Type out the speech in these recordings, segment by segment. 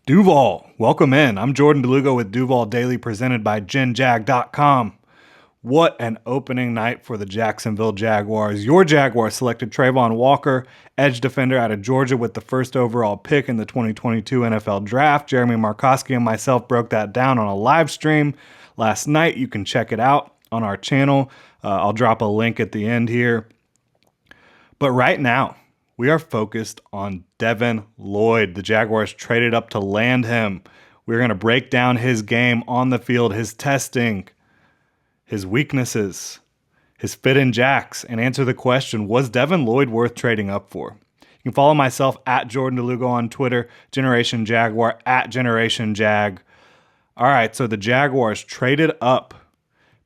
Duval, welcome in. I'm Jordan DeLugo with Duval Daily, presented by GenJag.com. What an opening night for the Jacksonville Jaguars. Your Jaguars selected Trayvon Walker, edge defender out of Georgia, with the first overall pick in the 2022 NFL Draft. Jeremy Markoski and myself broke that down on a live stream last night. You can check it out on our channel. I'll drop a link at the end here. But right now, we are focused on Devin Lloyd. The Jaguars traded up to land him. We're going to break down his game on the field, his testing, his weaknesses, his fit in Jacks, and answer the question, was Devin Lloyd worth trading up for? You can follow myself at Jordan DeLugo on Twitter, Generation Jaguar, at Generation Jag. All right, so the Jaguars traded up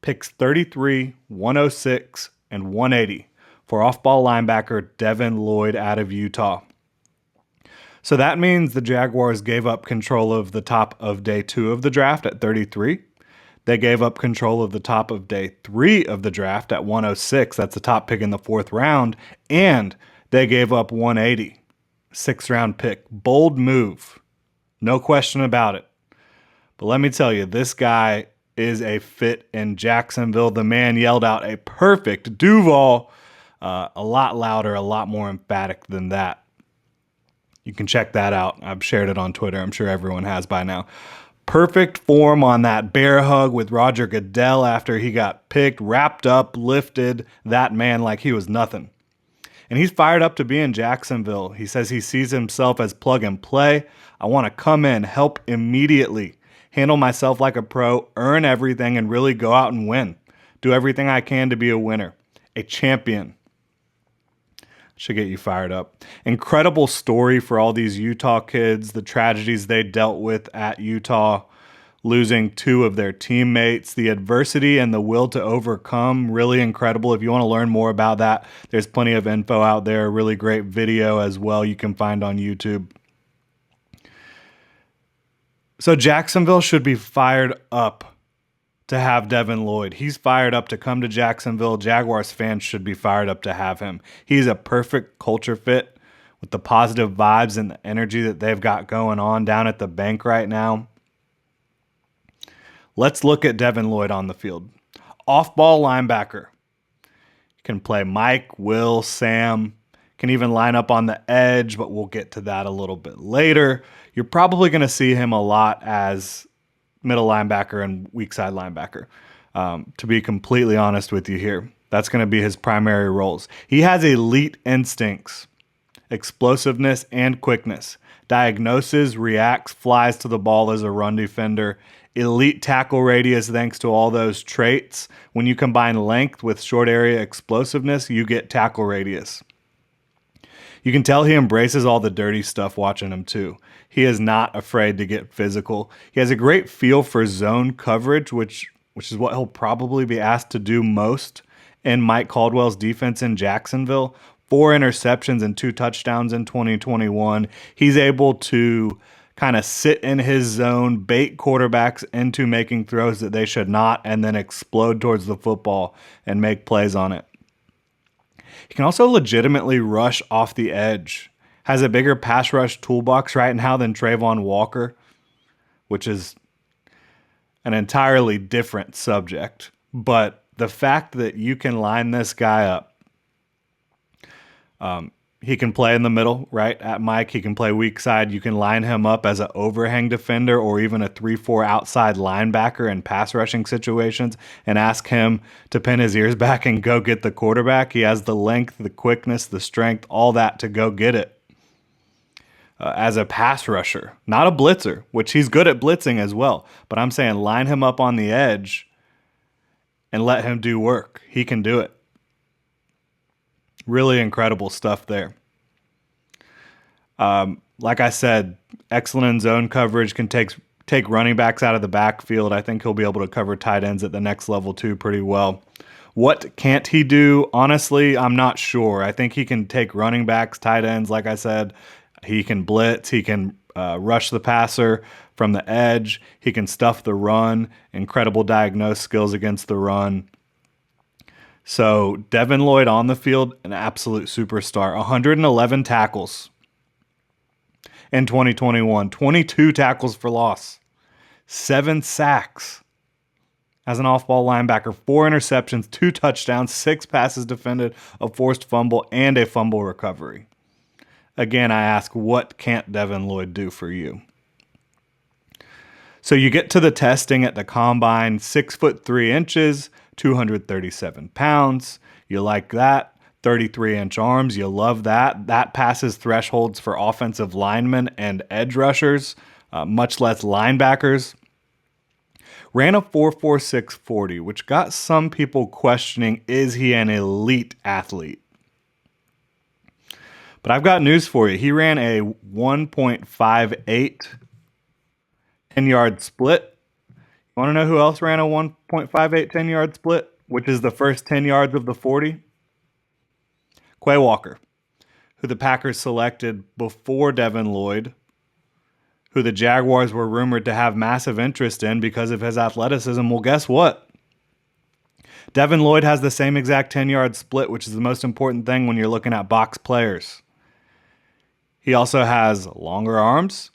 picks 33, 106, and 180 for off-ball linebacker Devin Lloyd out of Utah. So that means the Jaguars gave up control of the top of day 2 of the draft at 33. They gave up control of the top of day 3 of the draft at 106. That's the top pick in the 4th round. And they gave up 180, 6th round pick. Bold move. No question about it. But let me tell you, this guy is a fit in Jacksonville. The man yelled out a perfect Duval. A lot louder, a lot more emphatic than that. You can check that out. I've shared it on Twitter. I'm sure everyone has by now. Perfect form on that bear hug with Roger Goodell after he got picked, wrapped up, lifted that man like he was nothing. And he's fired up to be in Jacksonville. He says he sees himself as plug and play. I want to come in, help immediately, handle myself like a pro, earn everything, and really go out and win. Do everything I can to be a winner, a champion. Should get you fired up. Incredible story for all these Utah kids, the tragedies they dealt with at Utah, losing 2 of their teammates, the adversity and the will to overcome, really incredible. If you want to learn more about that, there's plenty of info out there, a really great video as well you can find on YouTube. So Jacksonville should be fired up to have Devin Lloyd. He's fired up to come to Jacksonville. Jaguars fans should be fired up to have him. He's a perfect culture fit with the positive vibes and the energy that they've got going on down at the bank right now. Let's look at Devin Lloyd on the field. Off-ball linebacker. Can play Mike, Will, Sam. Can even line up on the edge, but we'll get to that a little bit later. You're probably going to see him a lot as middle linebacker and weak side linebacker. To be completely honest with you here, that's going to be his primary roles. He has elite instincts, explosiveness, and quickness. Diagnoses, reacts, flies to the ball as a run defender. Elite tackle radius thanks to all those traits. When you combine length with short area explosiveness, you get tackle radius. You can tell he embraces all the dirty stuff watching him too. He is not afraid to get physical. He has a great feel for zone coverage, which is what he'll probably be asked to do most in Mike Caldwell's defense in Jacksonville. 4 interceptions and 2 touchdowns in 2021. He's able to kind of sit in his zone, bait quarterbacks into making throws that they should not, and then explode towards the football and make plays on it. He can also legitimately rush off the edge. Has a bigger pass rush toolbox right now than Trayvon Walker, which is an entirely different subject. But the fact that you can line this guy up, he can play in the middle, right, at Mike. He can play weak side. You can line him up as an overhang defender or even a 3-4 outside linebacker in pass rushing situations and ask him to pin his ears back and go get the quarterback. He has the length, the quickness, the strength, all that to go get it. As a pass rusher, not a blitzer, which he's good at blitzing as well. But I'm saying line him up on the edge and let him do work. He can do it. Really incredible stuff there. Like I said, excellent in zone coverage, can take running backs out of the backfield. I think he'll be able to cover tight ends at the next level too pretty well. What can't he do? Honestly, I'm not sure. I think he can take running backs, tight ends, like I said. He can blitz. He can rush the passer from the edge. He can stuff the run. Incredible diagnose skills against the run. So Devin Lloyd on the field, an absolute superstar. 111 tackles in 2021. 22 tackles for loss, 7 sacks as an off-ball linebacker, 4 interceptions, 2 touchdowns, 6 passes defended, a forced fumble, and a fumble recovery. Again, I ask, what can't Devin Lloyd do for you? So you get to the testing at the combine, 6'3", 237 pounds. You like that. 33-inch arms. You love that. That passes thresholds for offensive linemen and edge rushers, much less linebackers. Ran a 4.46 40, which got some people questioning, is he an elite athlete? But I've got news for you. He ran a 1.58 10-yard split. You want to know who else ran a 1.58 10-yard split, which is the first 10 yards of the 40? Quay Walker, who the Packers selected before Devin Lloyd, who the Jaguars were rumored to have massive interest in because of his athleticism. Well, guess what? Devin Lloyd has the same exact 10-yard split, which is the most important thing when you're looking at box players. He also has longer arms.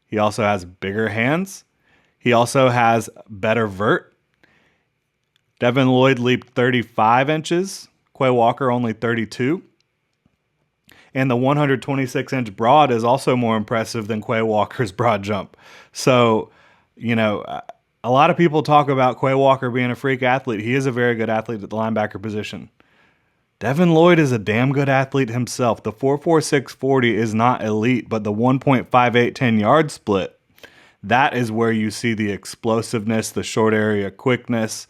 He also has bigger hands. He also has better vert. Devin Lloyd leaped 35 inches. Quay Walker only 32. And the 126-inch broad is also more impressive than Quay Walker's broad jump. So, a lot of people talk about Quay Walker being a freak athlete. He is a very good athlete at the linebacker position. Devin Lloyd is a damn good athlete himself. The 4.46 40 is not elite, but the 1.58 10-yard split, that is where you see the explosiveness, the short area quickness.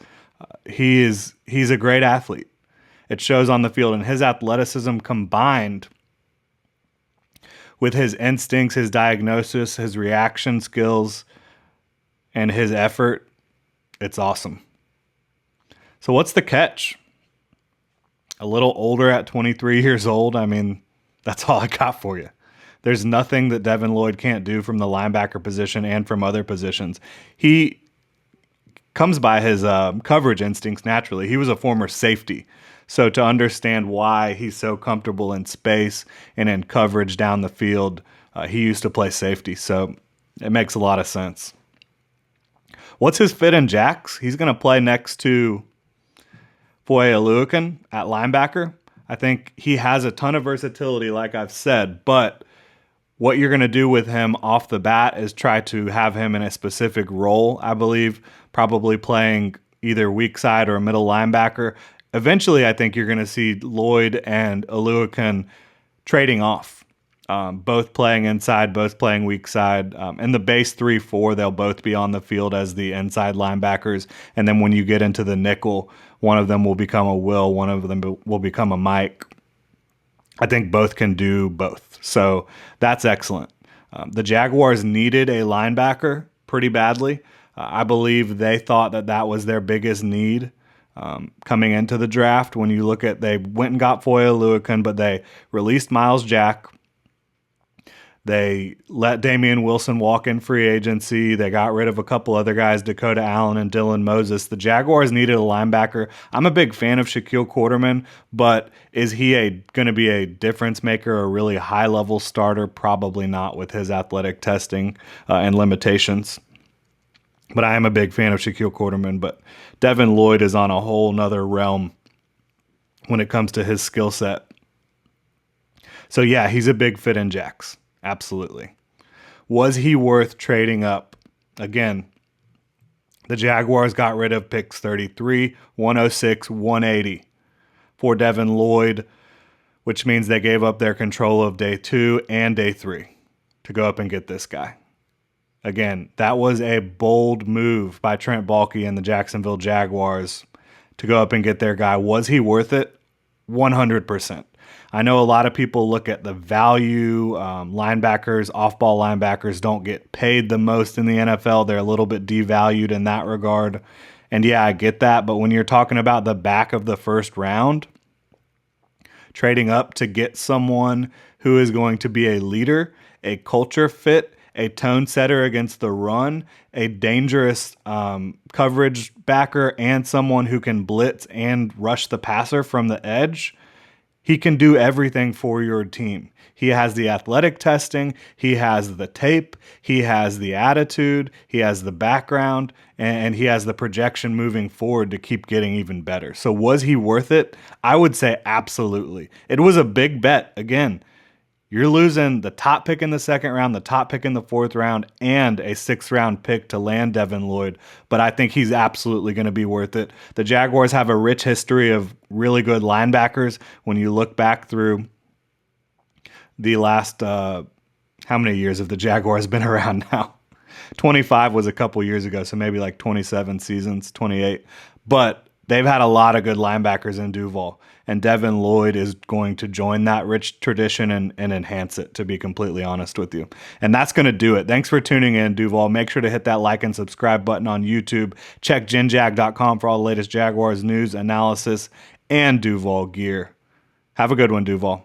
He's a great athlete. It shows on the field, and his athleticism combined with his instincts, his diagnosis, his reaction skills, and his effort, it's awesome. So what's the catch? A little older at 23 years old. I mean, that's all I got for you. There's nothing that Devin Lloyd can't do from the linebacker position and from other positions. He comes by his coverage instincts naturally. He was a former safety. So to understand why he's so comfortable in space and in coverage down the field, he used to play safety. So it makes a lot of sense. What's his fit in Jax? He's going to play next to Foye Oluokun at linebacker. I think he has a ton of versatility, like I've said, but what you're going to do with him off the bat is try to have him in a specific role, I believe, probably playing either weak side or a middle linebacker. Eventually, I think you're going to see Lloyd and Oluokun trading off, both playing inside, both playing weak side. In the base 3-4, they'll both be on the field as the inside linebackers. And then when you get into the nickel, one of them will become a Will, one of them will become a Mike. I think both can do both. So that's excellent. The Jaguars needed a linebacker pretty badly. I believe they thought that was their biggest need coming into the draft. When you look at, they went and got Foye Oluokun, but they released Miles Jack. They let Damian Wilson walk in free agency. They got rid of a couple other guys, Dakota Allen and Dylan Moses. The Jaguars needed a linebacker. I'm a big fan of Shaquille Quarterman, but is he going to be a difference maker, a really high-level starter? Probably not with his athletic testing and limitations. But I am a big fan of Shaquille Quarterman, but Devin Lloyd is on a whole nother realm when it comes to his skill set. So yeah, he's a big fit in Jax. Absolutely. Was he worth trading up? Again, the Jaguars got rid of picks 33, 106, 180 for Devin Lloyd, which means they gave up their control of day 2 and day 3 to go up and get this guy. Again, that was a bold move by Trent Baalke and the Jacksonville Jaguars to go up and get their guy. Was he worth it? 100%. I know a lot of people look at the value. Linebackers, off-ball linebackers don't get paid the most in the NFL. They're a little bit devalued in that regard. And yeah, I get that. But when you're talking about the back of the first round, trading up to get someone who is going to be a leader, a culture fit, a tone setter against the run, a dangerous coverage backer, and someone who can blitz and rush the passer from the edge, He can do everything for your team. He has the athletic testing, he has the tape, he has the attitude, he has the background, and he has the projection moving forward to keep getting even better. So was he worth it? I would say absolutely. It was a big bet. Again, you're losing the top pick in the second round, the top pick in the fourth round, and a sixth round pick to land Devin Lloyd. But I think he's absolutely going to be worth it. The Jaguars have a rich history of really good linebackers. When you look back through the last, how many years have the Jaguars been around now? 25 was a couple years ago, so maybe like 27 seasons, 28. But they've had a lot of good linebackers in Duval, and Devin Lloyd is going to join that rich tradition and enhance it, to be completely honest with you. And that's going to do it. Thanks for tuning in, Duval. Make sure to hit that like and subscribe button on YouTube. Check genjag.com for all the latest Jaguars news, analysis, and Duval gear. Have a good one, Duval.